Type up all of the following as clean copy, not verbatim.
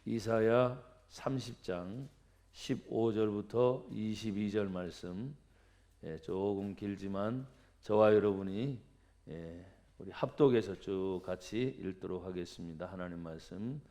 이사야 30장 15절부터 22절 말씀, 조금 길지만 저와 여러분이 우리 합독해서 쭉 같이 읽도록 하겠습니다. 하나님 말씀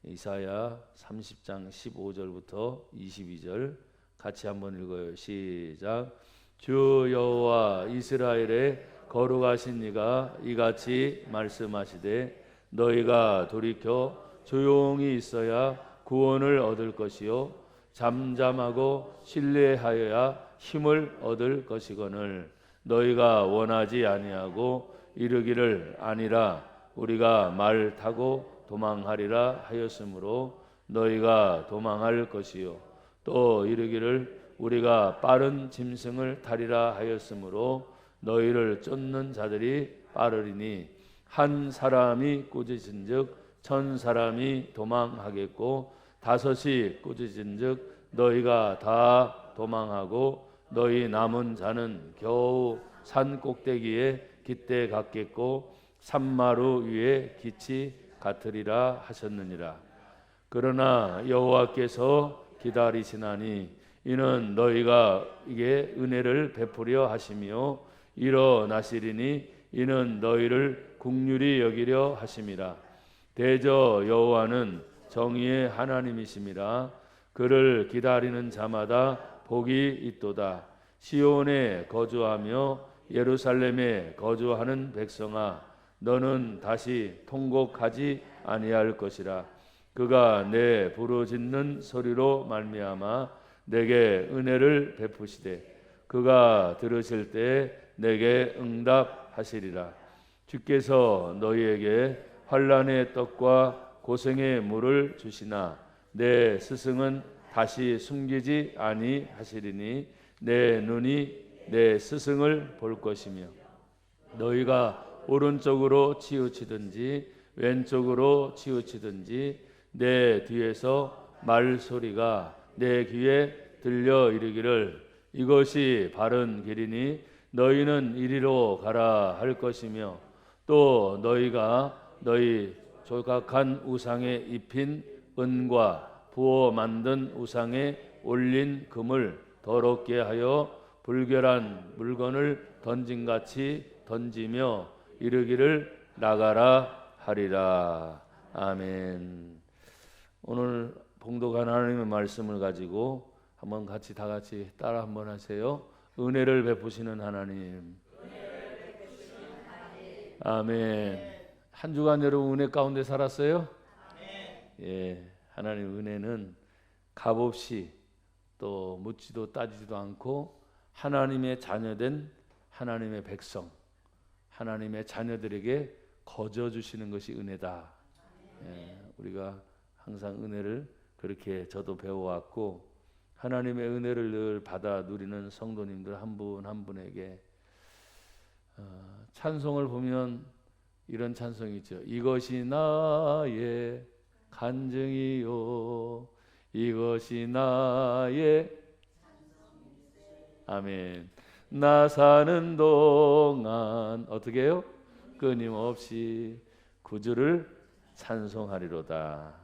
이사야 30장 15절부터 22절 같이 한번 읽어요. 시작. 주 여호와 이스라엘의 거룩하신 이가 이같이 말씀하시되 너희가 돌이켜 조용히 있어야 구원을 얻을 것이요 잠잠하고 신뢰하여야 힘을 얻을 것이거늘 너희가 원하지 아니하고 이르기를 아니라 우리가 말 타고 도망하리라 하였으므로 너희가 도망할 것이요 또 이르기를 우리가 빠른 짐승을 타리라 하였으므로 너희를 쫓는 자들이 빠르리니 한 사람이 꾸짖은즉 천 사람이 도망하겠고 다섯이 꾸짖은즉 너희가 다 도망하고 너희 남은 자는 겨우 산 꼭대기에 깃대 같겠고 산마루 위에 깃이 같으리라 하셨느니라. 그러나 여호와께서 기다리시나니 이는 너희가 이게 은혜를 베푸려 하시며 일어나시리니 이는 너희를 긍휼히 여기려 하심이라. 대저 여호와는 정의의 하나님이심이라. 그를 기다리는 자마다 복이 있도다. 시온에 거주하며 예루살렘에 거주하는 백성아, 너는 다시 통곡하지 아니할 것이라. 그가 내 부르짖는 소리로 말미암아 내게 은혜를 베푸시되 그가 들으실 때 내게 응답하시리라. 주께서 너희에게 환난의 떡과 고생의 물을 주시나 내 스승은 다시 숨기지 아니하시리니 내 눈이 내 스승을 볼 것이며 너희가 오른쪽으로 치우치든지 왼쪽으로 치우치든지 내 뒤에서 말소리가 내 귀에 들려 이르기를 이것이 바른 길이니 너희는 이리로 가라 할 것이며 또 너희가 너희 조각한 우상에 입힌 은과 부어 만든 우상에 올린 금을 더럽게 하여 불결한 물건을 던진같이 던지며 이르기를 나가라 하리라. 아멘. 오늘 봉독한 하나님의 말씀을 가지고 한번 같이 다 같이 따라 한번 하세요. 은혜를 베푸시는 하나님. 아멘. 한 주간 여러분 은혜 가운데 살았어요? 예, 하나님 은혜는 값없이 또 묻지도 따지지도 않고 하나님의 자녀된 하나님의 백성, 하나님의 자녀들에게 거저 주시는 것이 은혜다. 예, 우리가 항상 은혜를 그렇게 저도 배워왔고 하나님의 은혜를 늘 받아 누리는 성도님들 한 분 한 분에게 찬송을 보면 이런 찬송이 있죠. 이것이 나의 간증이요 이것이 나의 아멘. 나 사는 동안 어떻게 해요? 끊임없이 구주를 찬송하리로다.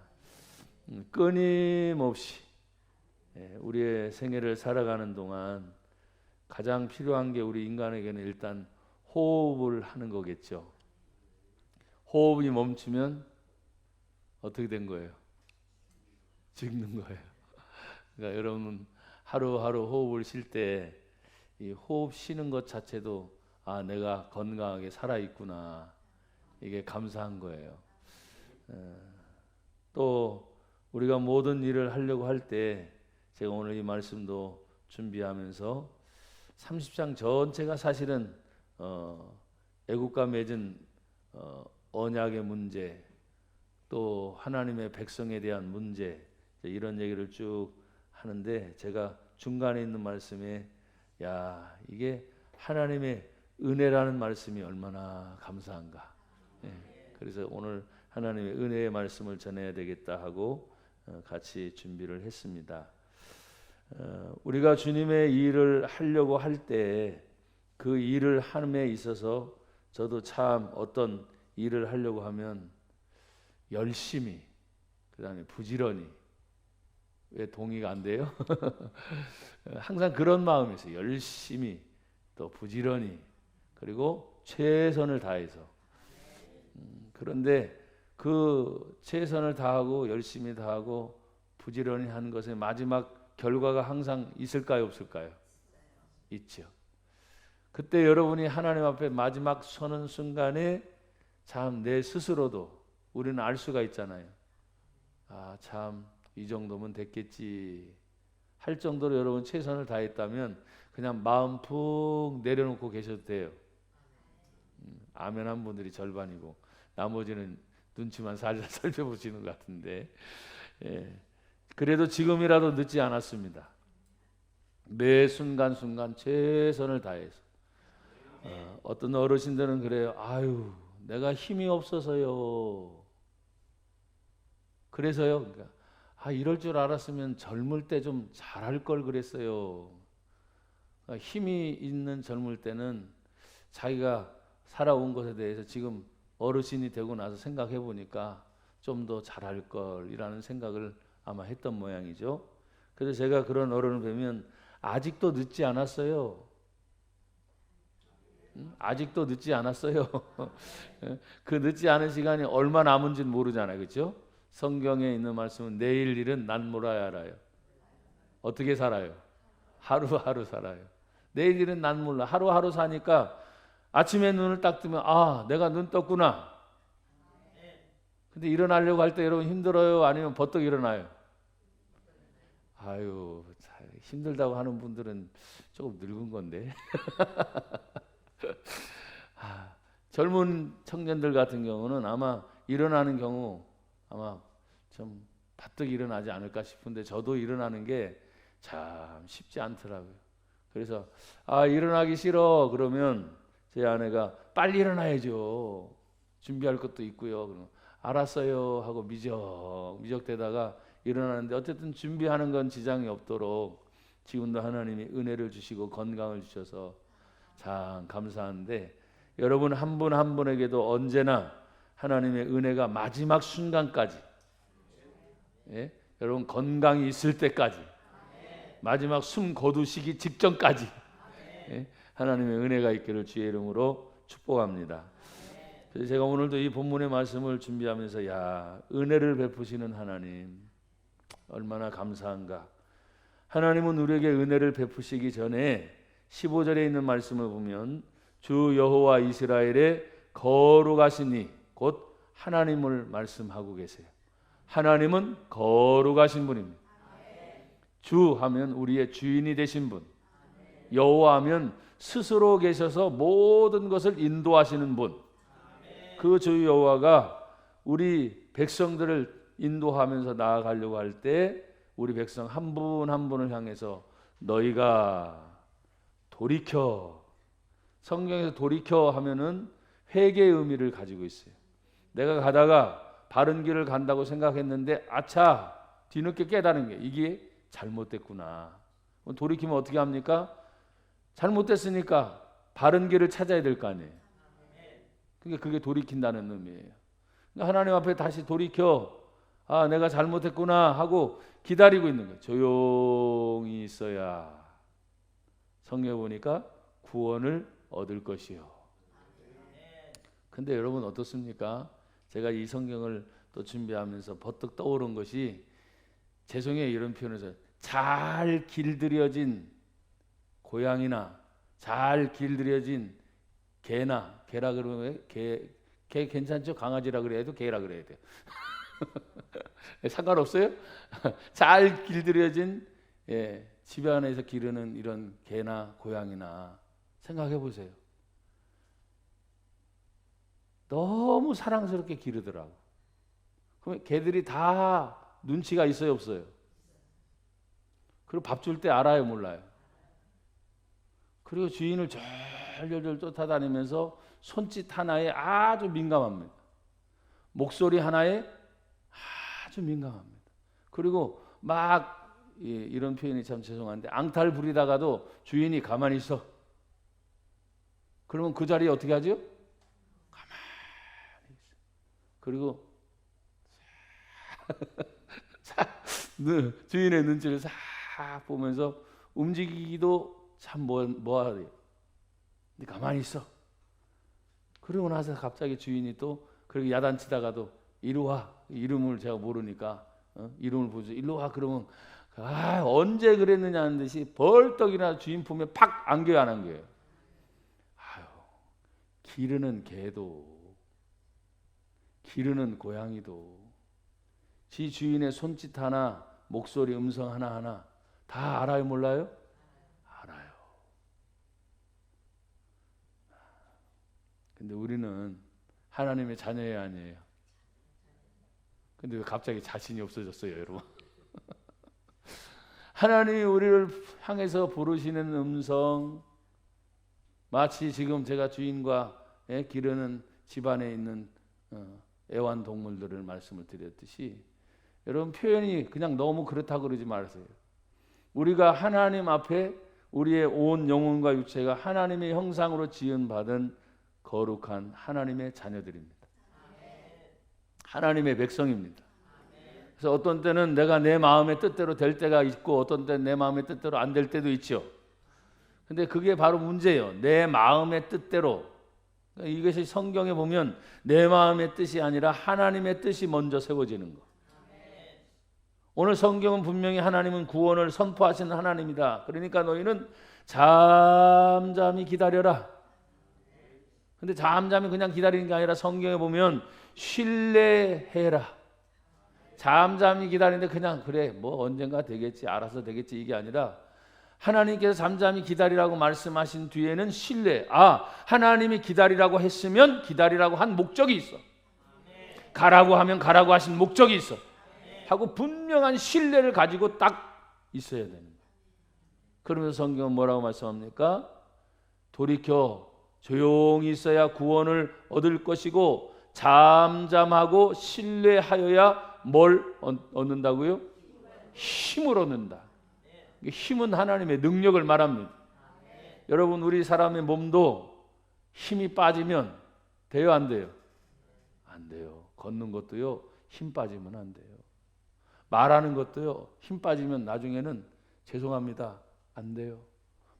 끊임없이 우리의 생애를 살아가는 동안 가장 필요한 게 우리 인간에게는 일단 호흡을 하는 거겠죠. 호흡이 멈추면 어떻게 된 거예요? 죽는 거예요. 그러니까 여러분 하루하루 호흡을 쉴 때 이 호흡 쉬는 것 자체도 아 내가 건강하게 살아있구나 이게 감사한 거예요. 또 우리가 모든 일을 하려고 할 때 제가 오늘 이 말씀도 준비하면서 30장 전체가 사실은 애국과 맺은 언약의 문제 또 하나님의 백성에 대한 문제 이런 얘기를 쭉 하는데 제가 중간에 있는 말씀에 야 이게 하나님의 은혜라는 말씀이 얼마나 감사한가. 그래서 오늘 하나님의 은혜의 말씀을 전해야 되겠다 하고 같이 준비를 했습니다. 우리가 주님의 일을 하려고 할 때 그 일을 함에 있어서 저도 참 어떤 일을 하려고 하면 열심히 그다음에 부지런히. 왜 동의가 안 돼요? 항상 그런 마음에서 열심히 또 부지런히 그리고 최선을 다해서. 그런데 그 최선을 다하고 열심히 다하고 부지런히 한 것의 마지막 결과가 항상 있을까요, 없을까요? 있죠. 그때 여러분이 하나님 앞에 마지막 서는 순간에 참 내 스스로도 우리는 알 수가 있잖아요. 아, 참 이 정도면 됐겠지 할 정도로 여러분 최선을 다했다면 그냥 마음 푹 내려놓고 계셔도 돼요. 아멘 한 분들이 절반이고 나머지는 눈치만 살살 살펴보시는 것 같은데, 예. 그래도 지금이라도 늦지 않았습니다. 매 순간순간 최선을 다해서. 어떤 어르신들은 그래요. 아유, 내가 힘이 없어서요. 그래서요. 그러니까, 이럴 줄 알았으면 젊을 때 좀 잘할 걸 그랬어요. 그러니까 힘이 있는 젊을 때는 자기가 살아온 것에 대해서 지금 어르신이 되고 나서 생각해 보니까 좀 더 잘할 걸이라는 생각을 아마 했던 모양이죠. 그래서 제가 그런 어른을 뵈면 아직도 늦지 않았어요. 아직도 늦지 않았어요. 그 늦지 않은 시간이 얼마 남은지는 모르잖아요. 그렇죠? 성경에 있는 말씀은 내일 일은 난 몰라야 알아요. 어떻게 살아요? 하루하루 살아요. 내일 일은 난 몰라. 하루하루 사니까 아침에 눈을 딱 뜨면 아, 내가 눈 떴구나. 근데 일어나려고 할 때 여러분 힘들어요? 아니면 버떡 일어나요? 아유, 힘들다고 하는 분들은 조금 늙은 건데. 젊은 청년들 같은 경우는 아마 일어나는 경우 아마 좀 바뜩 일어나지 않을까 싶은데 저도 일어나는 게 참 쉽지 않더라고요. 그래서 일어나기 싫어 그러면 제 아내가 빨리 일어나야죠. 준비할 것도 있고요. 그럼 알았어요 하고 미적대다가 일어나는데 어쨌든 준비하는 건 지장이 없도록 지금도 하나님이 은혜를 주시고 건강을 주셔서 참 감사한데 여러분 한 분 한 분에게도 언제나 하나님의 은혜가 마지막 순간까지, 예? 여러분 건강이 있을 때까지 마지막 숨 거두시기 직전까지, 예? 하나님의 은혜가 있기를 주의 이름으로 축복합니다. 그래서 제가 오늘도 이 본문의 말씀을 준비하면서 은혜를 베푸시는 하나님 얼마나 감사한가. 하나님은 우리에게 은혜를 베푸시기 전에 15절에 있는 말씀을 보면 주 여호와 이스라엘의 거룩하시니 곧 하나님을 말씀하고 계세요. 하나님은 거룩하신 분입니다. 주 하면 우리의 주인이 되신 분, 여호와 하면 스스로 계셔서 모든 것을 인도하시는 분, 그 주 여호와가 우리 백성들을 인도하면서 나아가려고 할 때 우리 백성 한 분 한 분을 향해서 너희가 돌이켜, 성경에서 돌이켜 하면은 회개의 의미를 가지고 있어요. 내가 가다가 바른 길을 간다고 생각했는데 아차 뒤늦게 깨달은 게 이게 잘못됐구나. 돌이키면 어떻게 합니까? 잘못됐으니까 바른 길을 찾아야 될 거 아니에요. 그게 돌이킨다는 의미예요. 그러니까 하나님 앞에 다시 돌이켜 내가 잘못했구나 하고 기다리고 있는 거예요. 조용히 있어야 성경에 보니까 구원을 얻을 것이요. 근데 여러분 어떻습니까? 제가 이 성경을 또 준비하면서 버뜩 떠오른 것이 죄송해요 이런 표현에서 잘 길들여진 고양이나 잘 길들여진 개라 그러면 개 괜찮죠? 강아지라 그래야 해도 개라 그래야 돼요. 상관없어요? 잘 길들여진 집 안에서 기르는 이런 개나 고양이나 생각해 보세요. 너무 사랑스럽게 기르더라고. 그럼 개들이 다 눈치가 있어요, 없어요? 그리고 밥 줄 때 알아요, 몰라요? 그리고 주인을 절절절 쫓아다니면서 손짓 하나에 아주 민감합니다. 목소리 하나에 아주 민감합니다. 그리고 막 이런 표현이 참 죄송한데 앙탈 부리다가도 주인이 가만히 있어. 그러면 그 자리에 어떻게 하죠? 가만히 있어. 그리고 주인의 눈치를 싹 보면서 움직이기도 참 뭐하래. 근데 가만히 있어. 그러고 나서 갑자기 주인이 또 그렇게 야단치다가도 이리 와. 이름을 제가 모르니까 이름을 보죠. 일로 와. 그러면 언제 그랬느냐 하는 듯이 벌떡 일어나 주인 품에 팍 안겨요, 안 안겨요? 아유, 기르는 개도, 기르는 고양이도 지 주인의 손짓 하나, 목소리 음성 하나하나 다 알아요, 몰라요? 알아요. 근데 우리는 하나님의 자녀예요, 아니에요? 근데 왜 갑자기 자신이 없어졌어요, 여러분? 하나님이 우리를 향해서 부르시는 음성, 마치 지금 제가 주인과 기르는 집안에 있는 애완동물들을 말씀을 드렸듯이, 여러분 표현이 그냥 너무 그렇다고 그러지 마세요. 우리가 하나님 앞에 우리의 온 영혼과 육체가 하나님의 형상으로 지은받은 거룩한 하나님의 자녀들입니다. 하나님의 백성입니다. 그래서 어떤 때는 내가 내 마음의 뜻대로 될 때가 있고 어떤 때는 내 마음의 뜻대로 안 될 때도 있죠. 근데 그게 바로 문제예요. 내 마음의 뜻대로. 이것이 성경에 보면 내 마음의 뜻이 아니라 하나님의 뜻이 먼저 세워지는 거. 오늘 성경은 분명히 하나님은 구원을 선포하시는 하나님이다. 그러니까 너희는 잠잠히 기다려라. 근데 잠잠히 그냥 기다리는 게 아니라 성경에 보면 신뢰해라. 잠잠히 기다리는데 그냥 그래 뭐 언젠가 되겠지 알아서 되겠지 이게 아니라 하나님께서 잠잠히 기다리라고 말씀하신 뒤에는 신뢰. 하나님이 기다리라고 했으면 기다리라고 한 목적이 있어. 가라고 하면 가라고 하신 목적이 있어. 하고 분명한 신뢰를 가지고 딱 있어야 되는 거예요. 그러면서 성경은 뭐라고 말씀합니까? 돌이켜 조용히 있어야 구원을 얻을 것이고 잠잠하고 신뢰하여야 뭘 얻는다고요? 힘을 얻는다. 힘은 하나님의 능력을 말합니다. 여러분 우리 사람의 몸도 힘이 빠지면 돼요, 안 돼요? 안 돼요. 걷는 것도요 힘 빠지면 안 돼요. 말하는 것도요 힘 빠지면 나중에는 죄송합니다 안 돼요.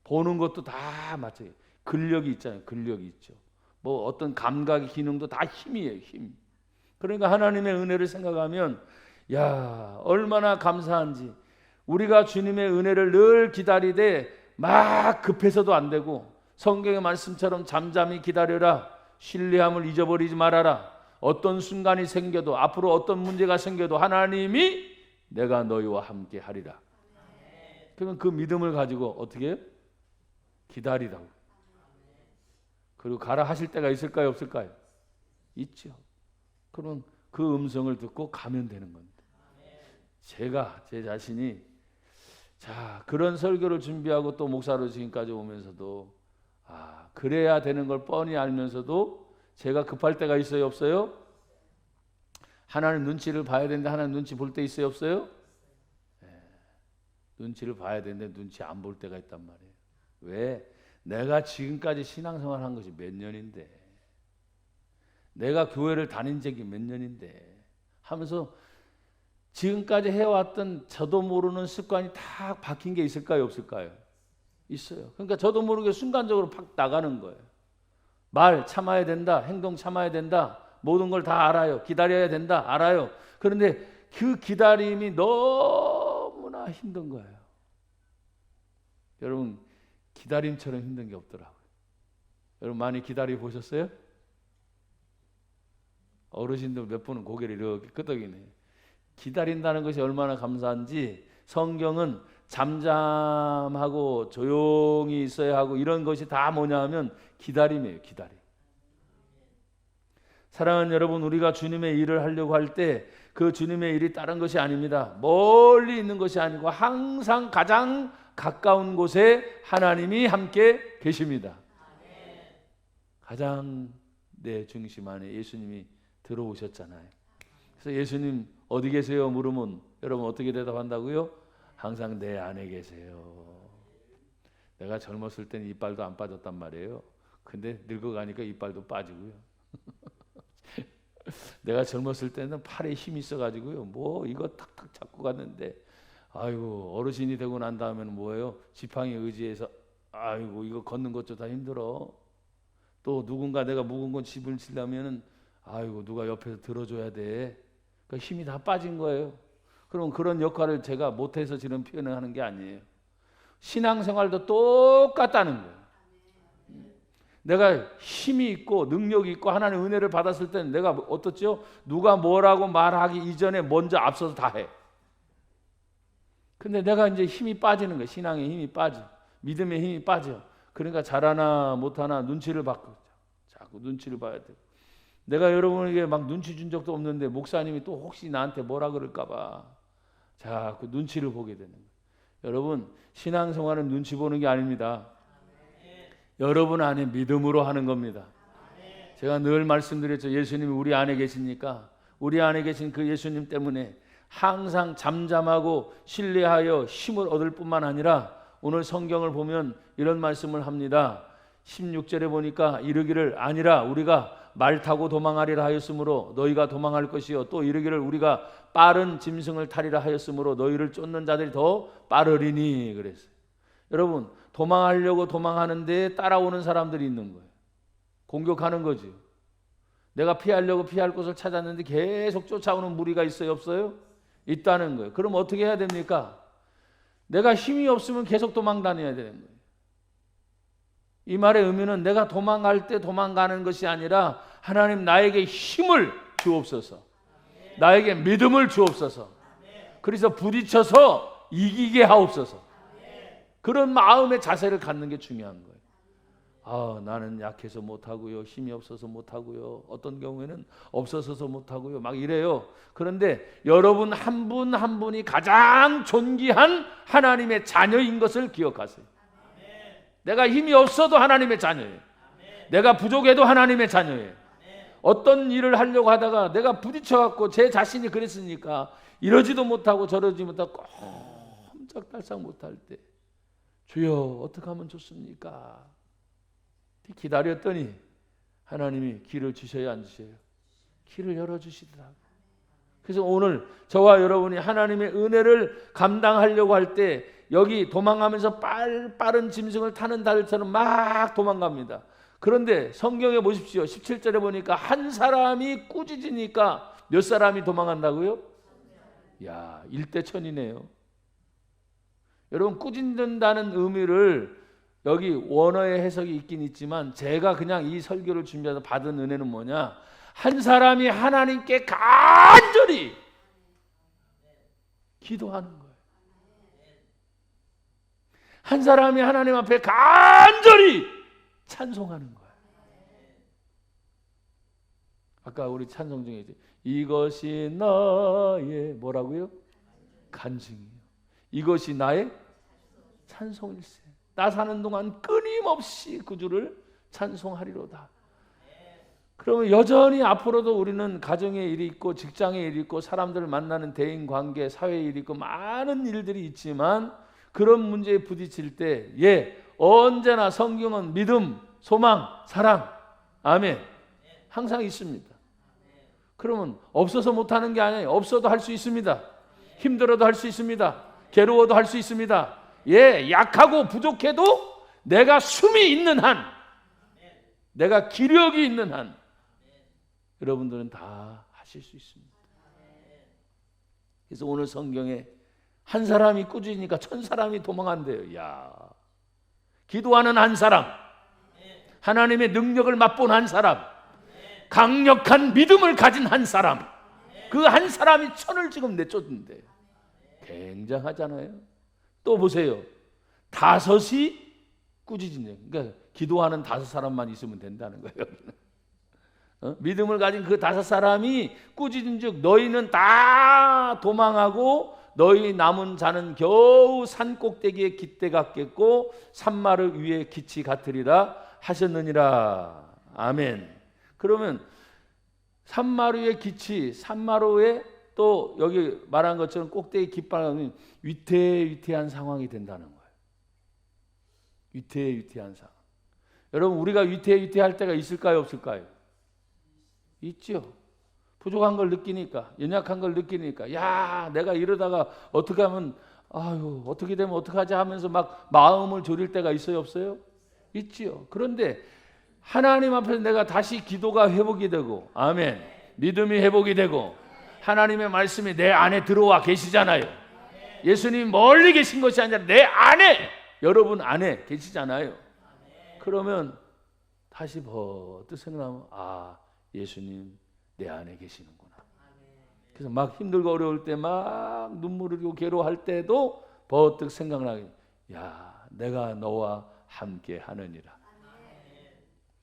보는 것도 다 마찬가지예요. 근력이 있잖아요. 근력이 있죠. 뭐 어떤 감각의 기능도 다 힘이에요. 힘. 그러니까 하나님의 은혜를 생각하면 야 얼마나 감사한지. 우리가 주님의 은혜를 늘 기다리되 막 급해서도 안 되고 성경의 말씀처럼 잠잠히 기다려라. 신뢰함을 잊어버리지 말아라. 어떤 순간이 생겨도 앞으로 어떤 문제가 생겨도 하나님이 내가 너희와 함께 하리라. 그러면 그 믿음을 가지고 어떻게 해요? 기다리라고. 그리고 가라 하실 때가 있을까요? 없을까요? 있죠. 그러면 그 음성을 듣고 가면 되는 겁니다. 제가 제 자신이 그런 설교를 준비하고 또 목사로 지금까지 오면서도 그래야 되는 걸 뻔히 알면서도 제가 급할 때가 있어요? 없어요? 하나님 눈치를 봐야 되는데 하나님 눈치 볼 때 있어요? 없어요? 눈치를 봐야 되는데 눈치 안 볼 때가 있단 말이에요. 왜? 내가 지금까지 신앙생활 한 것이 몇 년인데 내가 교회를 다닌 적이 몇 년인데 하면서 지금까지 해왔던 저도 모르는 습관이 다 박힌 게 있을까요? 없을까요? 있어요. 그러니까 저도 모르게 순간적으로 팍 나가는 거예요. 말 참아야 된다. 행동 참아야 된다. 모든 걸 다 알아요. 기다려야 된다. 알아요. 그런데 그 기다림이 너무나 힘든 거예요. 여러분 기다림처럼 힘든 게 없더라고요. 여러분 많이 기다려 보셨어요? 어르신들 몇 분은 고개를 이렇게 끄덕이네. 기다린다는 것이 얼마나 감사한지 성경은 잠잠하고 조용히 있어야 하고 이런 것이 다 뭐냐 하면 기다림이에요. 기다림. 사랑하는 여러분, 우리가 주님의 일을 하려고 할 때 그 주님의 일이 다른 것이 아닙니다. 멀리 있는 것이 아니고 항상 가장 가까운 곳에 하나님이 함께 계십니다. 가장 내 중심 안에 예수님이 들어오셨잖아요. 그래서 예수님 어디 계세요? 물으면 여러분 어떻게 대답한다고요? 항상 내 안에 계세요. 내가 젊었을 때는 이빨도 안 빠졌단 말이에요. 근데 늙어가니까 이빨도 빠지고요. 내가 젊었을 때는 팔에 힘이 있어가지고요. 뭐 이거 탁탁 잡고 갔는데, 아이고 어르신이 되고 난 다음에는 뭐예요? 지팡이 의지해서 아이고 이거 걷는 것도 다 힘들어. 또 누군가 내가 무거운 집을 지려면은 아이고 누가 옆에서 들어줘야 돼. 그 힘이 다 빠진 거예요. 그럼 그런 역할을 제가 못해서 지금 표현을 하는 게 아니에요. 신앙생활도 똑같다는 거예요. 내가 힘이 있고 능력이 있고 하나님의 은혜를 받았을 때는 내가 어떻죠? 누가 뭐라고 말하기 이전에 먼저 앞서서 다 해. 근데 내가 이제 힘이 빠지는 거예요. 신앙의 힘이 빠져. 믿음의 힘이 빠져. 그러니까 잘하나 못하나 눈치를 받고 자꾸 눈치를 봐야 돼. 내가 여러분에게 막 눈치 준 적도 없는데 목사님이 또 혹시 나한테 뭐라 그럴까 봐 자꾸 눈치를 보게 되는 거예요. 여러분 신앙생활은 눈치 보는 게 아닙니다. 여러분 안에 믿음으로 하는 겁니다. 제가 늘 말씀드렸죠. 예수님이 우리 안에 계시니까 우리 안에 계신 그 예수님 때문에 항상 잠잠하고 신뢰하여 힘을 얻을 뿐만 아니라 오늘 성경을 보면 이런 말씀을 합니다. 16절에 보니까 이르기를 아니라 우리가 말 타고 도망하리라 하였으므로 너희가 도망할 것이요 또 이르기를 우리가 빠른 짐승을 타리라 하였으므로 너희를 쫓는 자들이 더 빠르리니 그랬어요. 여러분 도망하려고 도망하는데 따라오는 사람들이 있는 거예요. 공격하는 거죠. 내가 피하려고 피할 곳을 찾았는데 계속 쫓아오는 무리가 있어요 없어요? 있다는 거예요. 그럼 어떻게 해야 됩니까? 내가 힘이 없으면 계속 도망 다녀야 되는 거예요. 이 말의 의미는 내가 도망갈 때 도망가는 것이 아니라 하나님 나에게 힘을 주옵소서. 나에게 믿음을 주옵소서. 그래서 부딪혀서 이기게 하옵소서. 그런 마음의 자세를 갖는 게 중요한 거예요. 아, 나는 약해서 못하고요. 힘이 없어서 못하고요. 어떤 경우에는 없어서 못하고요. 막 이래요. 그런데 여러분 한 분 한 분이 가장 존귀한 하나님의 자녀인 것을 기억하세요. 내가 힘이 없어도 하나님의 자녀예요. 내가 부족해도 하나님의 자녀예요. 어떤 일을 하려고 하다가 내가 부딪혀갖고 제 자신이 그랬으니까 이러지도 못하고 저러지 못하고 꼼짝달싹 못할 때 주여 어떻게 하면 좋습니까? 기다렸더니 하나님이 길을 주셔야 안 주셔요? 길을 열어주시더라고요. 그래서 오늘 저와 여러분이 하나님의 은혜를 감당하려고 할 때 여기 도망가면서 빠른 짐승을 타는 달처럼 막 도망갑니다. 그런데 성경에 보십시오. 17절에 보니까 한 사람이 꾸짖으니까 몇 사람이 도망간다고요? 야, 1대1000이네요. 여러분 꾸짖는다는 의미를 여기 원어의 해석이 있긴 있지만 제가 그냥 이 설교를 준비해서 받은 은혜는 뭐냐? 한 사람이 하나님께 간절히 기도하는 거예요. 한 사람이 하나님 앞에 간절히 찬송하는 거예요. 아까 우리 찬송 중에 이것이 나의 뭐라고요? 간증이요. 이것이 나의 찬송일세. 나 사는 동안 끊임없이 그 주를 찬송하리로다. 그러면 여전히 앞으로도 우리는 가정의 일이 있고 직장의 일이 있고 사람들을 만나는 대인관계, 사회의 일이 있고 많은 일들이 있지만 그런 문제에 부딪힐 때 언제나 성경은 믿음, 소망, 사랑, 아멘 항상 있습니다. 그러면 없어서 못하는 게 아니에요. 없어도 할 수 있습니다. 힘들어도 할 수 있습니다. 괴로워도 할 수 있습니다. 약하고 부족해도 내가 숨이 있는 한, 내가 기력이 있는 한 여러분들은 다 하실 수 있습니다. 그래서 오늘 성경에 한 사람이 꾸짖으니까 1000사람이 도망한대요. 야, 기도하는 한 사람, 하나님의 능력을 맛본 한 사람, 강력한 믿음을 가진 한 사람, 그 한 사람이 1000을 지금 내쫓는데 굉장하잖아요. 또 보세요. 5이 꾸짖으냐. 그러니까 기도하는 5사람만 있으면 된다는 거예요. 믿음을 가진 그 5사람이 꾸짖은즉 너희는 다 도망하고 너희 남은 자는 겨우 산 꼭대기에 깃대 같겠고 산마루 위에 기치 같으리라 하셨느니라. 아멘. 그러면 산마루의 기치, 산마루에 또 여기 말한 것처럼 꼭대기 깃발은 위태위태한 상황이 된다는 거예요. 위태위태한 상황. 여러분 우리가 위태위태할 때가 있을까요 없을까요? 있죠. 부족한 걸 느끼니까, 연약한 걸 느끼니까, 야, 내가 이러다가 어떻게 하면, 아유, 어떻게 되면 어떡하지 하면서 막 마음을 졸일 때가 있어요, 없어요? 있지요. 그런데 하나님 앞에서 내가 다시 기도가 회복이 되고, 아멘, 믿음이 회복이 되고, 하나님의 말씀이 내 안에 들어와 계시잖아요. 예수님이 멀리 계신 것이 아니라 내 안에, 여러분 안에 계시잖아요. 그러면 다시 버뜩 생각하면, 아, 예수님 내 안에 계시는구나. 그래서 막 힘들고 어려울 때, 막 눈물을 흘리고 괴로워할 때도 버뜩 생각나게, 야, 내가 너와 함께 하느니라.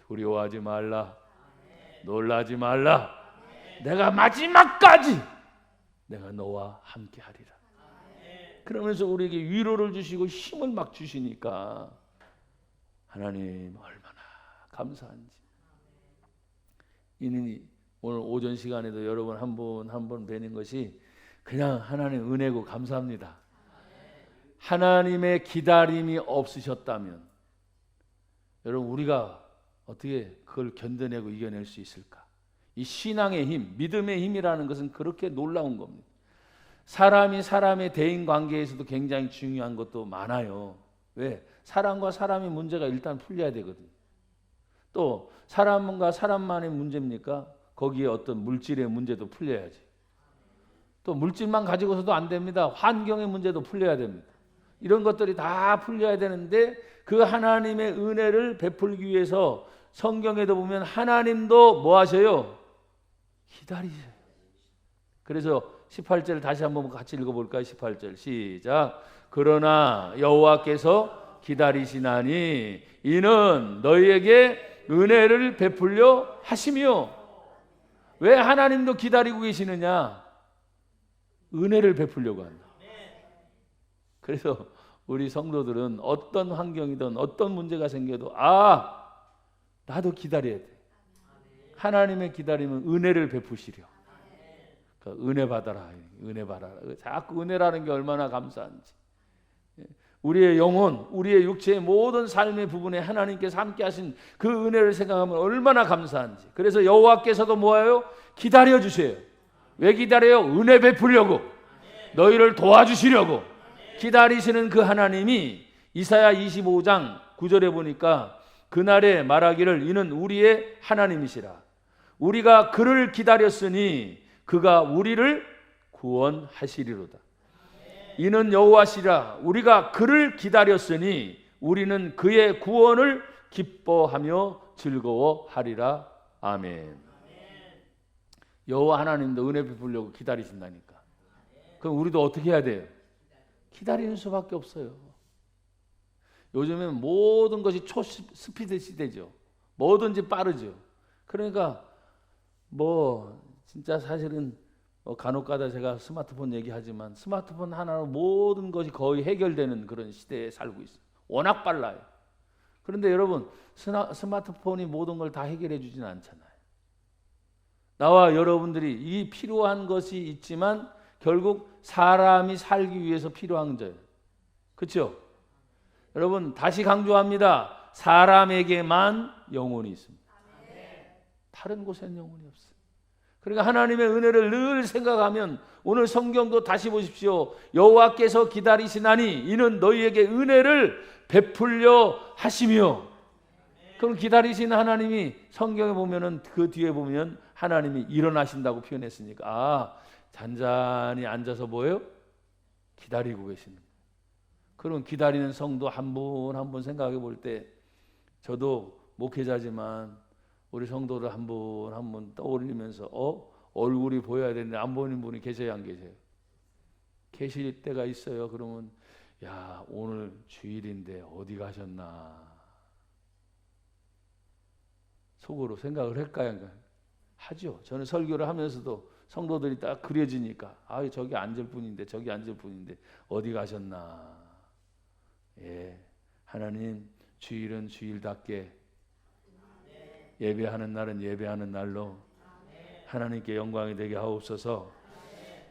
두려워하지 말라. 놀라지 말라. 내가 마지막까지 내가 너와 함께 하리라. 그러면서 우리에게 위로를 주시고 힘을 막 주시니까 하나님 얼마나 감사한지. 이는 오늘 오전 시간에도 여러분 한 분 한 분 뵈는 것이 그냥 하나님 은혜고 감사합니다. 하나님의 기다림이 없으셨다면 여러분 우리가 어떻게 그걸 견뎌내고 이겨낼 수 있을까? 이 신앙의 힘, 믿음의 힘이라는 것은 그렇게 놀라운 겁니다. 사람이 사람의 대인 관계에서도 굉장히 중요한 것도 많아요. 왜? 사람과 사람의 문제가 일단 풀려야 되거든요. 또 사람과 사람만의 문제입니까? 거기에 어떤 물질의 문제도 풀려야지. 또 물질만 가지고서도 안 됩니다. 환경의 문제도 풀려야 됩니다. 이런 것들이 다 풀려야 되는데 그 하나님의 은혜를 베풀기 위해서 성경에도 보면 하나님도 뭐 하셔요? 기다리셔요. 그래서 18절 다시 한번 같이 읽어볼까요? 18절 시작. 그러나 여호와께서 기다리시나니 이는 너희에게 은혜를 베풀려 하시며. 왜 하나님도 기다리고 계시느냐? 은혜를 베풀려고 한다. 그래서 우리 성도들은 어떤 환경이든 어떤 문제가 생겨도 나도 기다려야 돼. 하나님의 기다림은 은혜를 베푸시려. 그러니까 은혜 받아라. 은혜 받아라. 자꾸 은혜라는 게 얼마나 감사한지. 우리의 영혼, 우리의 육체의 모든 삶의 부분에 하나님께서 함께 하신 그 은혜를 생각하면 얼마나 감사한지. 그래서 여호와께서도 뭐예요? 기다려 주세요. 왜 기다려요? 은혜 베풀려고. 너희를 도와주시려고. 기다리시는 그 하나님이 이사야 25장 9절에 보니까 그날에 말하기를 이는 우리의 하나님이시라. 우리가 그를 기다렸으니 그가 우리를 구원하시리로다. 이는 여호와시라. 우리가 그를 기다렸으니 우리는 그의 구원을 기뻐하며 즐거워하리라. 아멘. 여호와 하나님도 은혜 베풀려고 기다리신다니까. 그럼 우리도 어떻게 해야 돼요? 기다리는 수밖에 없어요. 요즘엔 모든 것이 초스피드 시대죠. 뭐든지 빠르죠. 그러니까 진짜 사실은 간혹가다 제가 스마트폰 얘기하지만 스마트폰 하나로 모든 것이 거의 해결되는 그런 시대에 살고 있어요. 워낙 빨라요. 그런데 여러분 스마트폰이 모든 걸 다 해결해 주지는 않잖아요. 나와 여러분들이 이 필요한 것이 있지만 결국 사람이 살기 위해서 필요한 거예요. 그렇죠? 여러분 다시 강조합니다. 사람에게만 영혼이 있습니다. 다른 곳에는 영혼이 없어요. 그러니까 하나님의 은혜를 늘 생각하면 오늘 성경도 다시 보십시오. 여호와께서 기다리시나니 이는 너희에게 은혜를 베풀려 하시며. 그럼 기다리신 하나님이 성경에 보면은 그 뒤에 보면 하나님이 일어나신다고 표현했으니까 잔잔히 앉아서 뭐예요? 기다리고 계시는 거예요. 그럼 기다리는 성도 한 분 한 분 생각해 볼 때 저도 목회자지만 우리 성도를 한 분 한 분 떠올리면서 얼굴이 보여야 되는데 안 보이는 분이 계세요, 안 계세요? 계실 때가 있어요. 그러면 야, 오늘 주일인데 어디 가셨나 속으로 생각을 할까요? 하죠. 저는 설교를 하면서도 성도들이 딱 그려지니까 저기 앉을 분인데 저기 앉을 분인데 어디 가셨나. 예, 하나님 주일은 주일답게 예배하는 날은 예배하는 날로 하나님께 영광이 되게 하옵소서.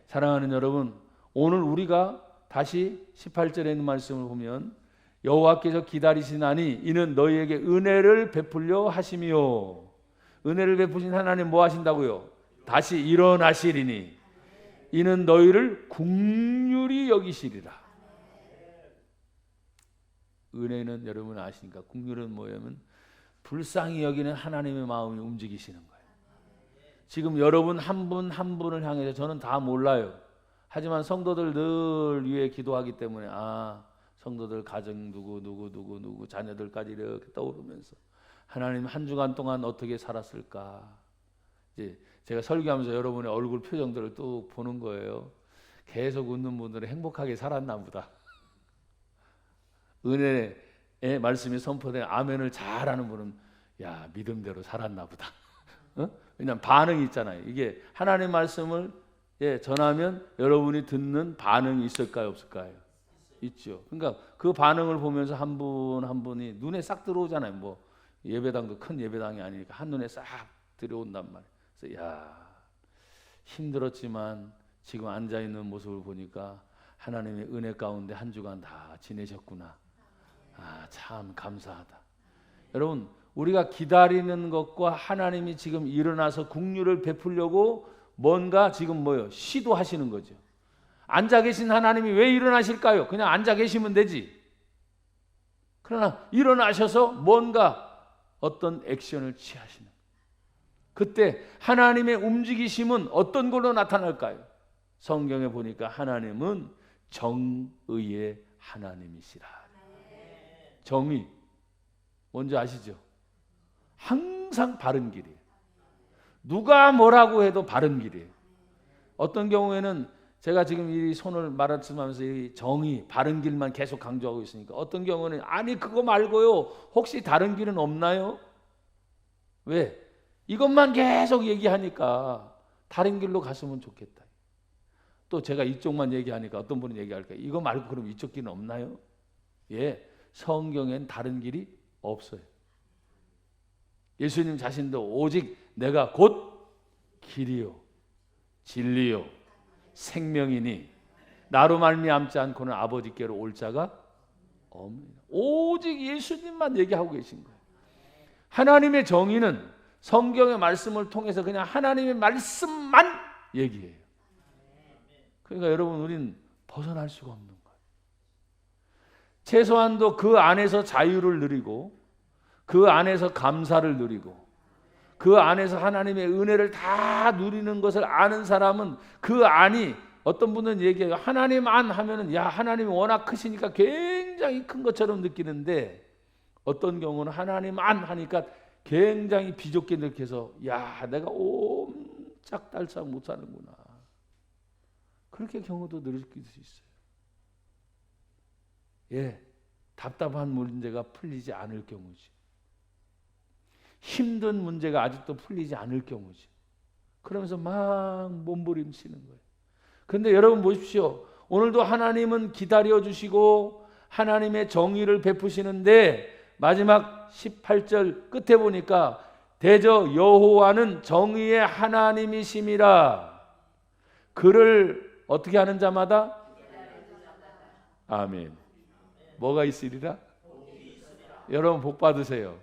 사랑하는 여러분, 오늘 우리가 다시 18절에 있는 말씀을 보면 여호와께서 기다리시나니 이는 너희에게 은혜를 베풀려 하시며. 은혜를 베푸신 하나님 뭐 하신다고요? 다시 일어나시리니 이는 너희를 긍휼히 여기시리라. 은혜는 여러분 아시니까 긍휼은 뭐냐면 불쌍히 여기는 하나님의 마음이 움직이시는 거예요. 지금 여러분 한 분 한 분을 향해서 저는 다 몰라요. 하지만 성도들 늘 위해 기도하기 때문에 성도들 가정 누구 자녀들까지 이렇게 떠오르면서 하나님 한 주간 동안 어떻게 살았을까. 이제 제가 설교하면서 여러분의 얼굴 표정들을 또 보는 거예요. 계속 웃는 분들은 행복하게 살았나 보다. 은혜의 말씀이 선포된 아멘을 잘하는 분은 야 믿음대로 살았나 보다. 왜냐하면 반응이 있잖아요. 이게 하나님의 말씀을 전하면 여러분이 듣는 반응이 있을까요 없을까요? 있죠. 그러니까 그 반응을 보면서 한 분 한 분이 눈에 싹 들어오잖아요. 뭐 예배당도 큰 예배당이 아니니까 한눈에 싹 들어온단 말이에요. 그래서 야 힘들었지만 지금 앉아있는 모습을 보니까 하나님의 은혜 가운데 한 주간 다 지내셨구나. 참 감사하다. 여러분 우리가 기다리는 것과 하나님이 지금 일어나서 긍휼을 베풀려고 뭔가 지금 시도하시는 거죠. 앉아 계신 하나님이 왜 일어나실까요? 그냥 앉아 계시면 되지. 그러나 일어나셔서 뭔가 어떤 액션을 취하시는 거예요. 그때 하나님의 움직이심은 어떤 걸로 나타날까요? 성경에 보니까 하나님은 정의의 하나님이시라. 정의 뭔지 아시죠? 항상 바른 길이에요. 누가 뭐라고 해도 바른 길이에요. 어떤 경우에는 제가 지금 이 손을 말씀하면서 이 정의, 바른 길만 계속 강조하고 있으니까 어떤 경우는 아니 그거 말고요. 혹시 다른 길은 없나요? 왜? 이것만 계속 얘기하니까 다른 길로 갔으면 좋겠다. 또 제가 이쪽만 얘기하니까 어떤 분은 얘기할까요? 이거 말고 그럼 이쪽 길은 없나요? 성경엔 다른 길이 없어요. 예수님 자신도 오직 내가 곧 길이요 진리요 생명이니 나로 말미암지 않고는 아버지께로 올 자가 없느니라. 오직 예수님만 얘기하고 계신 거예요. 하나님의 정의는 성경의 말씀을 통해서 그냥 하나님의 말씀만 얘기해요. 그러니까 여러분 우리는 벗어날 수가 없는 거예요. 최소한도 그 안에서 자유를 누리고 그 안에서 감사를 누리고 그 안에서 하나님의 은혜를 다 누리는 것을 아는 사람은 그 안이 어떤 분은 얘기해요. 하나님 안 하면은 야 하나님이 워낙 크시니까 굉장히 큰 것처럼 느끼는데 어떤 경우는 하나님 안 하니까 굉장히 비좁게 느껴서 야 내가 옴짝달싹 못 사는구나. 그렇게 경우도 느낄 수 있어요. 답답한 문제가 풀리지 않을 경우지. 힘든 문제가 아직도 풀리지 않을 경우지. 그러면서 막 몸부림치는 거예요. 그런데 여러분 보십시오. 오늘도 하나님은 기다려 주시고 하나님의 정의를 베푸시는데 마지막 18절 끝에 보니까 대저 여호와는 정의의 하나님이심이라. 그를 어떻게 하는 자마다 아멘. 뭐가 있으리라? 여러분 복 받으세요.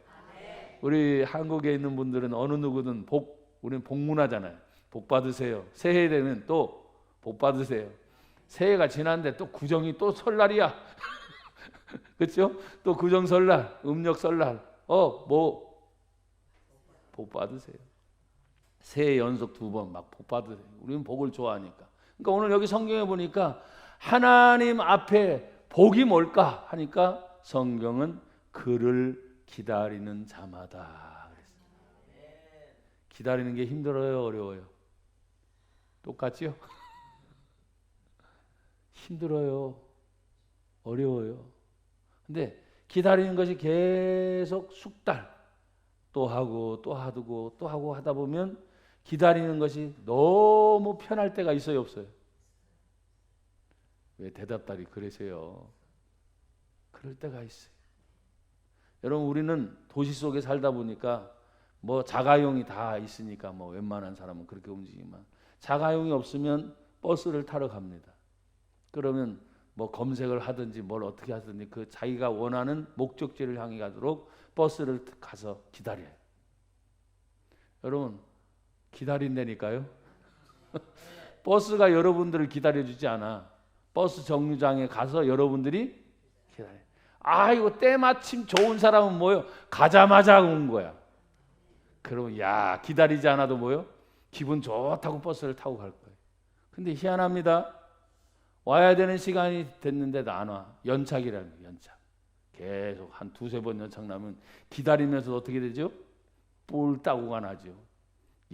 우리 한국에 있는 분들은 어느 누구든 우리는 복문하잖아요. 복 받으세요. 새해 되면 또 복 받으세요. 새해가 지났는데 또 구정이 또 설날이야. 그렇죠? 또 구정 설날, 음력 설날. 복 받으세요. 새해 연속 2번 막 복 받으세요. 우리는 복을 좋아하니까. 그러니까 오늘 여기 성경에 보니까 하나님 앞에 복이 뭘까 하니까 성경은 그를 기다리는 자마다 그랬어요. 기다리는 게 힘들어요, 어려워요? 똑같죠? 힘들어요, 어려워요. 근데 기다리는 것이 계속 숙달 또 하고 또 하고 또 하고 하다 보면 기다리는 것이 너무 편할 때가 있어요, 없어요? 왜 대답다리 그러세요? 그럴 때가 있어요. 여러분 우리는 도시 속에 살다 보니까 뭐 자가용이 다 있으니까 뭐 웬만한 사람은 그렇게 움직이지만 자가용이 없으면 버스를 타러 갑니다. 그러면 뭐 검색을 하든지 뭘 어떻게 하든지 그 자기가 원하는 목적지를 향해 가도록 버스를 가서 기다려요. 여러분 기다린다니까요. 버스가 여러분들을 기다려주지 않아. 버스 정류장에 가서 여러분들이 기다려. 이거 때마침 좋은 사람은 뭐요? 가자마자 온 거야. 그러면 야, 기다리지 않아도 뭐요? 기분 좋다고 버스를 타고 갈 거예요. 근데 희한합니다. 와야 되는 시간이 됐는데도 안 와. 연착이라는 거예요. 연착. 계속 한 두세 번 연착 나면 기다리면서 어떻게 되죠? 뿔따구가 나죠.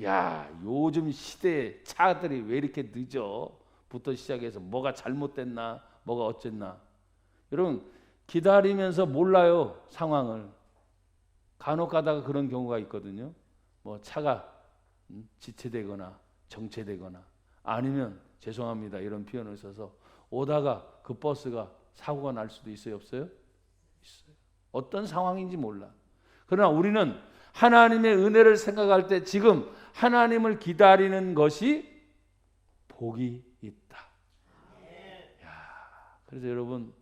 야, 요즘 시대에 차들이 왜 이렇게 늦어? 부터 시작해서 뭐가 잘못됐나? 뭐가 어쨌나? 여러분, 기다리면서 몰라요, 상황을. 간혹 가다가 그런 경우가 있거든요. 뭐 차가 지체되거나 정체되거나 아니면 죄송합니다 이런 표현을 써서 오다가 그 버스가 사고가 날 수도 있어요, 없어요? 있어요. 어떤 상황인지 몰라. 그러나 우리는 하나님의 은혜를 생각할 때 지금 하나님을 기다리는 것이 복이 있다. 야, 그래서 여러분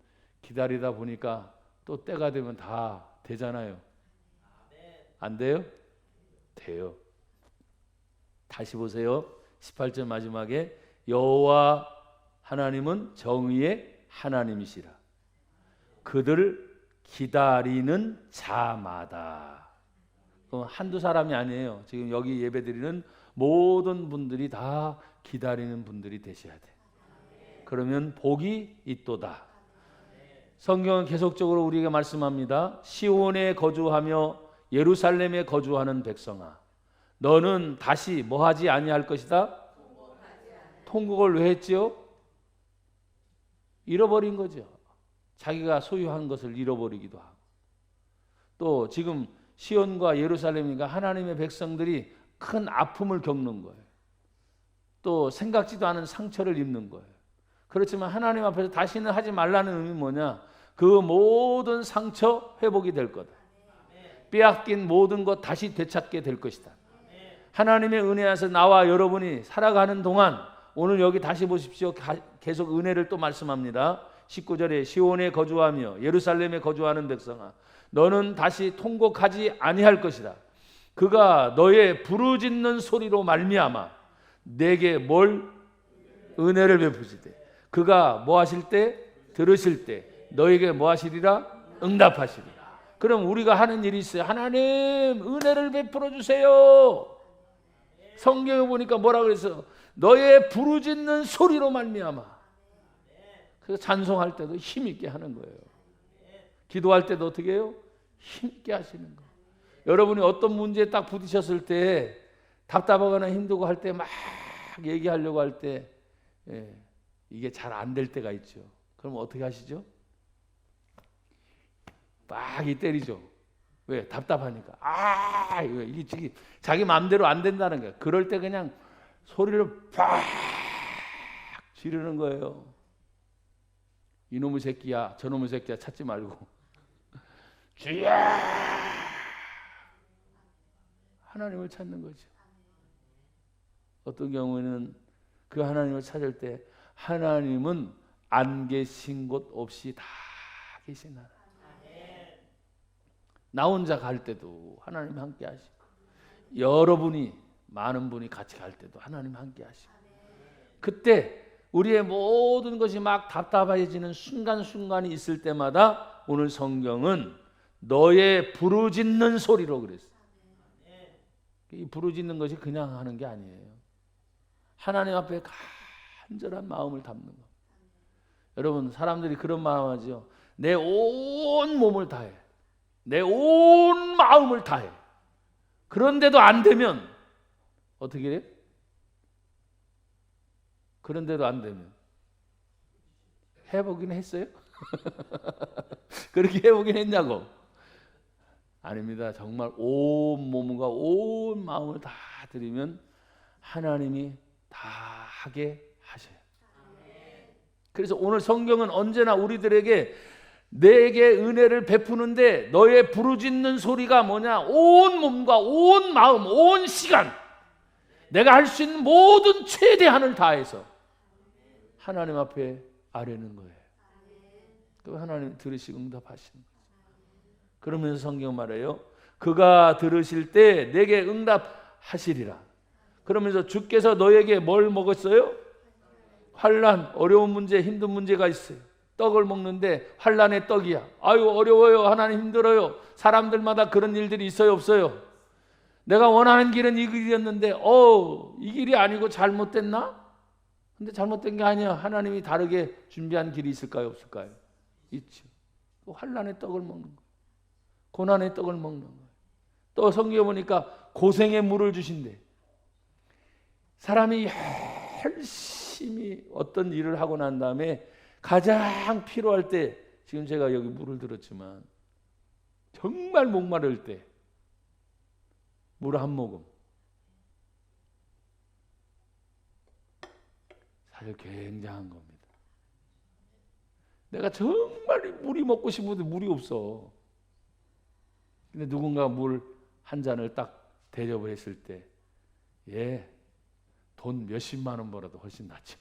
기다리다 보니까 또 때가 되면 다 되잖아요. 안 돼요? 돼요. 다시 보세요. 18절 마지막에 여호와 하나님은 정의의 하나님이시라. 그들을 기다리는 자마다. 한두 사람이 아니에요. 지금 여기 예배드리는 모든 분들이 다 기다리는 분들이 되셔야 돼. 그러면 복이 있도다. 성경은 계속적으로 우리에게 말씀합니다. 시온에 거주하며 예루살렘에 거주하는 백성아, 너는 다시 뭐하지 아니할 것이다? 통곡을 왜 했지요? 잃어버린 거죠. 자기가 소유한 것을 잃어버리기도 하고. 또 지금 시온과 예루살렘이니까 하나님의 백성들이 큰 아픔을 겪는 거예요. 또 생각지도 않은 상처를 입는 거예요. 그렇지만 하나님 앞에서 다시는 하지 말라는 의미는 뭐냐? 그 모든 상처 회복이 될 거다. 빼앗긴 모든 것 다시 되찾게 될 것이다. 하나님의 은혜 안에서 나와 여러분이 살아가는 동안 오늘 여기 다시 보십시오. 계속 은혜를 또 말씀합니다. 19절에 시온에 거주하며 예루살렘에 거주하는 백성아, 너는 다시 통곡하지 아니할 것이다. 그가 너의 부르짖는 소리로 말미암아 내게 뭘 은혜를 베푸시되 그가 뭐 하실 때 들으실 때 너에게 뭐 하시리라 응답하시리라. 그럼 우리가 하는 일이 있어요. 하나님 은혜를 베풀어 주세요. 성경에 보니까 뭐라 그래서 너의 부르짖는 소리로 말미암아. 그래서 찬송할 때도 힘있게 하는 거예요. 기도할 때도 어떻게 해요? 힘있게 하시는 거예요. 여러분이 어떤 문제에 딱 부딪혔을 때 답답하거나 힘들고 할 때 막 얘기하려고 할 때 이게 잘 안 될 때가 있죠. 그럼 어떻게 하시죠? 막 때리죠. 왜? 답답하니까. 이게 자기 마음대로 안 된다는 거야. 그럴 때 그냥 소리를 팍 지르는 거예요. 이놈의 새끼야, 저놈의 새끼야 찾지 말고 주야 하나님을 찾는 거죠. 어떤 경우에는 그 하나님을 찾을 때 하나님은 안 계신 곳 없이 다 계신 하나님. 나 혼자 갈 때도 하나님 함께 하시고 여러분이 많은 분이 같이 갈 때도 하나님 함께 하시고 그때 우리의 모든 것이 막 답답해지는 순간순간이 있을 때마다 오늘 성경은 너의 부르짖는 소리로 그랬어요. 이 부르짖는 것이 그냥 하는 게 아니에요. 하나님 앞에 간절한 마음을 담는 거. 여러분 사람들이 그런 마음 하죠. 내 온 몸을 다해. 내 온 마음을 다해. 그런데도 안 되면 어떻게 해요? 그런데도 안 되면 해보긴 했어요? 그렇게 해보긴 했냐고? 아닙니다. 정말 온 몸과 온 마음을 다 드리면 하나님이 다 하게 하셔요. 그래서 오늘 성경은 언제나 우리들에게 내게 은혜를 베푸는데 너의 부르짖는 소리가 뭐냐? 온 몸과 온 마음, 온 시간 내가 할 수 있는 모든 최대한을 다해서 하나님 앞에 아뢰는 거예요. 그 하나님 들으시고 응답하시는 거예요. 그러면서 성경 말해요. 그가 들으실 때 내게 응답하시리라. 그러면서 주께서 너에게 뭘 먹었어요? 환난, 어려운 문제, 힘든 문제가 있어요. 떡을 먹는데 환난의 떡이야. 아유 어려워요. 하나님 힘들어요. 사람들마다 그런 일들이 있어요, 없어요? 내가 원하는 길은 이 길이었는데 이 길이 아니고 잘못됐나? 근데 잘못된 게 아니야. 하나님이 다르게 준비한 길이 있을까요, 없을까요? 있죠. 또 환난의 떡을 먹는 거예요. 고난의 떡을 먹는 거예요. 또 성경에 보니까 고생의 물을 주신대. 사람이 열심히 어떤 일을 하고 난 다음에 가장 필요할 때, 지금 제가 여기 물을 들었지만 정말 목마를 때 물 한 모금, 사실 굉장한 겁니다. 내가 정말 물이 먹고 싶은데 물이 없어. 근데 누군가 물 한 잔을 딱 대접을 했을 때, 돈 몇십만 원 벌어도 훨씬 낫죠.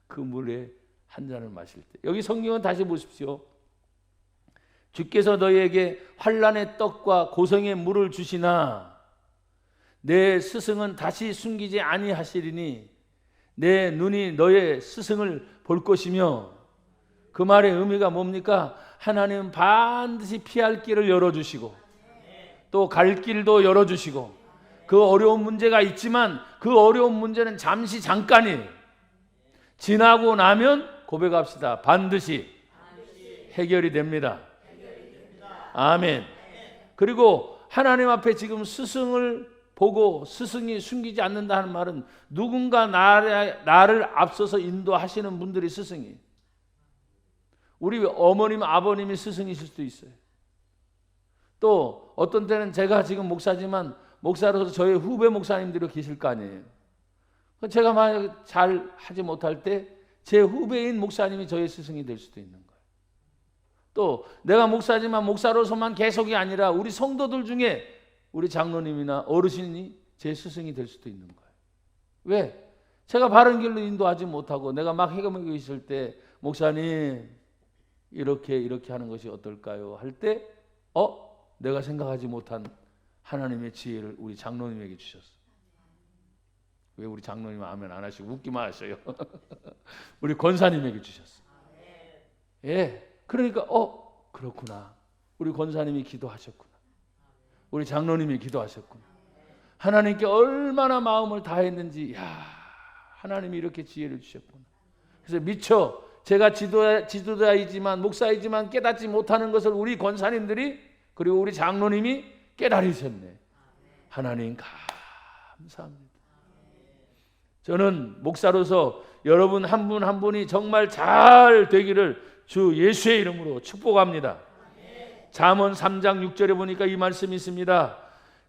그 물에 한 잔을 마실 때. 여기 성경은 다시 보십시오. 주께서 너희에게 환난의 떡과 고성의 물을 주시나 내 스승은 다시 숨기지 아니하시리니 내 눈이 너의 스승을 볼 것이며, 그 말의 의미가 뭡니까? 하나님은 반드시 피할 길을 열어주시고 또 갈 길도 열어주시고, 그 어려운 문제가 있지만 그 어려운 문제는 잠시 잠깐이에요. 지나고 나면 고백합시다. 반드시 해결이 됩니다. 아멘. 그리고 하나님 앞에 지금 스승을 보고 스승이 숨기지 않는다는 말은 누군가 나를 앞서서 인도하시는 분들이 스승이에요. 우리 어머님, 아버님이 스승이실 수도 있어요. 또 어떤 때는 제가 지금 목사지만 목사로서 저의 후배 목사님들이 계실 거 아니에요. 제가 만약 잘 하지 못할 때 제 후배인 목사님이 저의 스승이 될 수도 있는 거예요. 또 내가 목사지만 목사로서만 계속이 아니라 우리 성도들 중에 우리 장로님이나 어르신이 제 스승이 될 수도 있는 거예요. 왜? 제가 바른 길로 인도하지 못하고 내가 막 헤매고 있을 때 목사님 이렇게 하는 것이 어떨까요? 할 때 내가 생각하지 못한 하나님의 지혜를 우리 장로님에게 주셨어. 왜 우리 장로님 아멘 안 하시고 웃기만 하셔요? 우리 권사님에게 주셨어. 그러니까 그렇구나. 우리 권사님이 기도하셨구나. 우리 장로님이 기도하셨구나. 하나님께 얼마나 마음을 다했는지, 하나님이 이렇게 지혜를 주셨구나. 그래서 미처 제가 지도자이지만 목사이지만 깨닫지 못하는 것을 우리 권사님들이 그리고 우리 장로님이 깨달으셨네. 하나님 감사합니다. 저는 목사로서 여러분 한 분 한 분이 정말 잘 되기를 주 예수의 이름으로 축복합니다. 잠언 3장 6절에 보니까 이 말씀이 있습니다.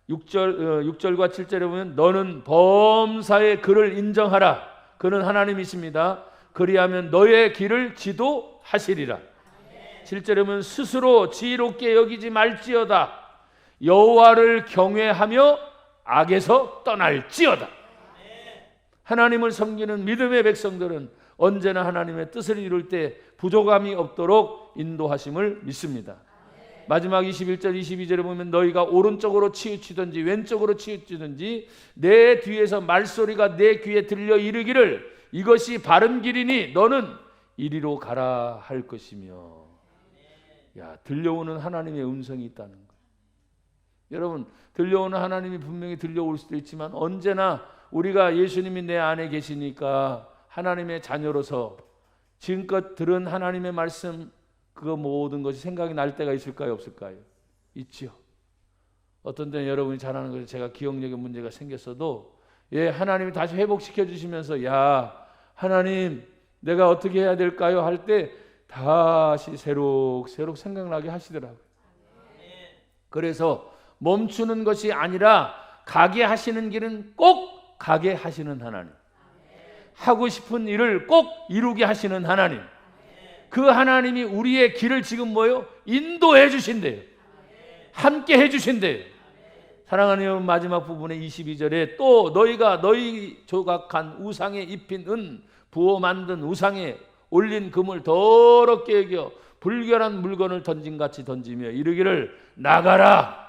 6절과 7절에 보면 너는 범사의 그를 인정하라. 그는 하나님이십니다. 그리하면 너의 길을 지도하시리라. 7절에 보면 스스로 지혜롭게 여기지 말지어다. 여호와를 경외하며 악에서 떠날지어다. 하나님을 섬기는 믿음의 백성들은 언제나 하나님의 뜻을 이룰 때 부족함이 없도록 인도하심을 믿습니다. 마지막 21절 22절에 보면 너희가 오른쪽으로 치우치든지 왼쪽으로 치우치든지 내 뒤에서 말소리가 내 귀에 들려 이르기를 이것이 바른 길이니 너는 이리로 가라 할 것이며. 들려오는 하나님의 음성이 있다는 거예요. 여러분, 들려오는 하나님이 분명히 들려올 수도 있지만 언제나 우리가 예수님이 내 안에 계시니까 하나님의 자녀로서 지금껏 들은 하나님의 말씀 그 모든 것이 생각이 날 때가 있을까요, 없을까요? 있죠. 어떤 때는 여러분이 잘 아는 것이 제가 기억력에 문제가 생겼어도 하나님이 다시 회복시켜 주시면서 하나님 내가 어떻게 해야 될까요? 할 때 다시 새록새록 생각나게 하시더라고요. 그래서 멈추는 것이 아니라 가게 하시는 길은 꼭 가게 하시는 하나님, 하고 싶은 일을 꼭 이루게 하시는 하나님, 그 하나님이 우리의 길을 지금 인도해 주신대요. 함께 해 주신대요. 사랑하는 여러분, 마지막 부분의 22절에 또 너희가 너희 조각한 우상에 입힌 은 부어 만든 우상에 올린 금을 더럽게 여겨 불결한 물건을 던진같이 던지며 이르기를 나가라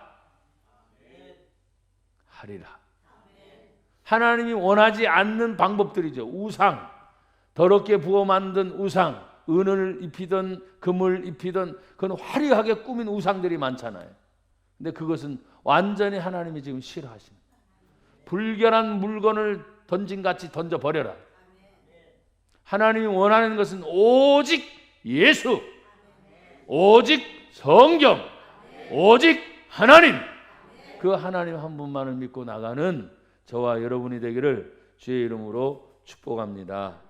하리라. 하나님이 원하지 않는 방법들이죠. 우상, 더럽게 부어 만든 우상, 은을 입히던 금을 입히던 그건 화려하게 꾸민 우상들이 많잖아요. 근데 그것은 완전히 하나님이 지금 싫어하시는, 불결한 물건을 던진같이 던져버려라. 하나님이 원하는 것은 오직 예수, 오직 성경, 오직 하나님, 그 하나님 한 분만을 믿고 나가는 저와 여러분이 되기를 주의 이름으로 축복합니다.